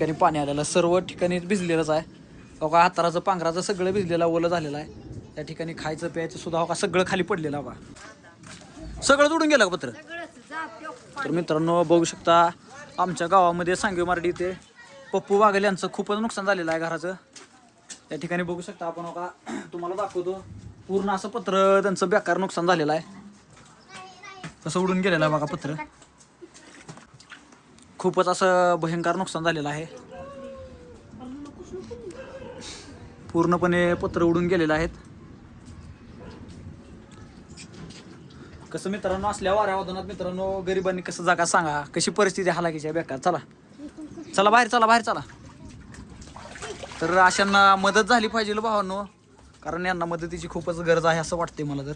ठिकाणी पाणी आलेलं सर्व ठिकाणी भिजलेलंच आहे. हो का हाताराचं पांघराचं सगळं भिजलेलं ओलं झालेलं आहे. त्या ठिकाणी खायचं प्यायचं सुद्धा हो का सगळं खाली पडलेलं हो का सगळं उडून गेलं का पत्र. तर मित्रांनो बघू शकता आमच्या गावामध्ये सांगवी मार्डी इथे पप्पू बागल यांचं खूपच नुकसान झालेलं आहे घराचं. त्या ठिकाणी बघू शकता आपण हो का तुम्हाला दाखवतो पूर्ण असं पत्र त्यांचं बेकार नुकसान झालेलं आहे. कसं उडून गेलेलं आहे बघा पत्र. खूपच असं भयंकर नुकसान झालेलं आहे. पूर्णपणे पत्र उडून गेलेलं आहेत. कसं मित्रांनो असल्या वाऱ्या वादनात मित्रांनो गरिबांनी कसं जागा सांगा कशी परिस्थिती हालाकीची आहे बेकार. चला चला बाहेर चला बाहेर चला. तर अशांना मदत झाली पाहिजे भावांनो कारण यांना मदतीची खूपच गरज आहे असं वाटते मला. तर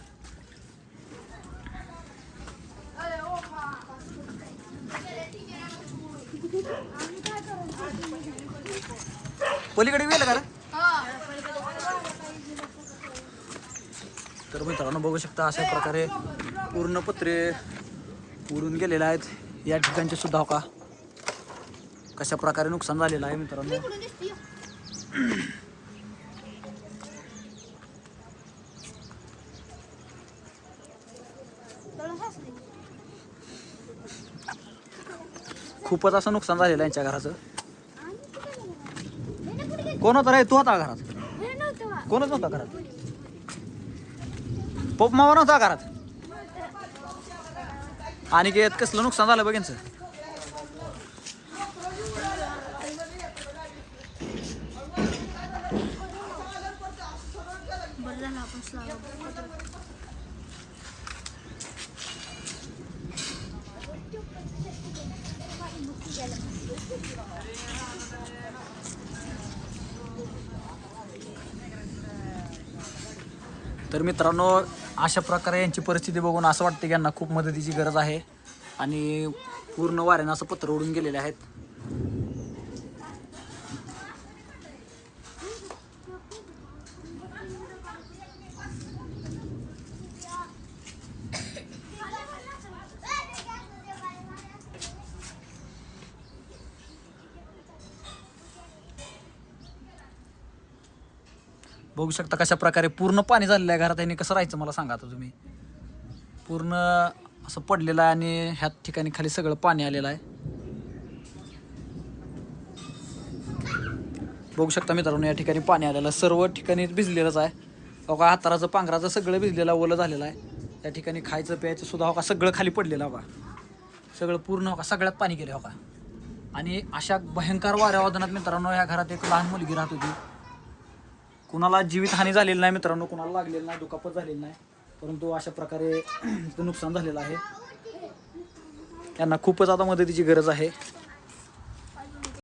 पलीकडे गेलं का. तर मित्रांनो बघू शकता अशा प्रकारे पूर्ण पत्रे उडून गेलेले आहेत. या ठिकाणचे सुद्धा हो का कशा प्रकारे नुकसान झालेलं आहे मित्रांनो. खूपच असं नुकसान झालेलं आहे यांच्या घराचं. कोण होता रे तू होता घरात. कोणच नव्हता घरात. पप्पा मामा नव्हता घरात. आणि कसलं नुकसान झालं बघ यांचं. तर मित्रांनो अशा प्रकारे यांची परिस्थिती बघून असं वाटतं की यांना खूप मदतीची गरज आहे. आणि पूर्ण वाऱ्यानं असं पत्र उडून गेलेले आहेत. बघू शकता कशा प्रकारे पूर्ण पाणी झालेलं आहे घरात. यांनी कसं राहायचं मला सांगा आता तुम्ही. पूर्ण असं पडलेलं आहे आणि ह्या ठिकाणी खाली सगळं पाणी आलेलं आहे. बघू शकता मित्रांनो या ठिकाणी पाणी आलेलं आहे. सर्व ठिकाणी भिजलेलंच आहे. हो का हाताराचं पांघराचं सगळं भिजलेलं ओलं झालेलं आहे. त्या ठिकाणी खायचं प्यायचं सुद्धा हो का सगळं खाली पडलेलं हो का सगळं पूर्ण हो का सगळ्यात पाणी गेलं हो का. आणि अशा भयंकर वाऱ्या वादनात मित्रांनो ह्या घरात एक लहान मुलगी राहत होती. कुणाला जीवितहानी झालेली नाही मित्रांनो. कुणाला लागलेलं नाही दुखापत झालेली नाही. परंतु अशा प्रकारे नुकसान झालेलं आहे. त्यांना खूपच आता मदतीची गरज आहे.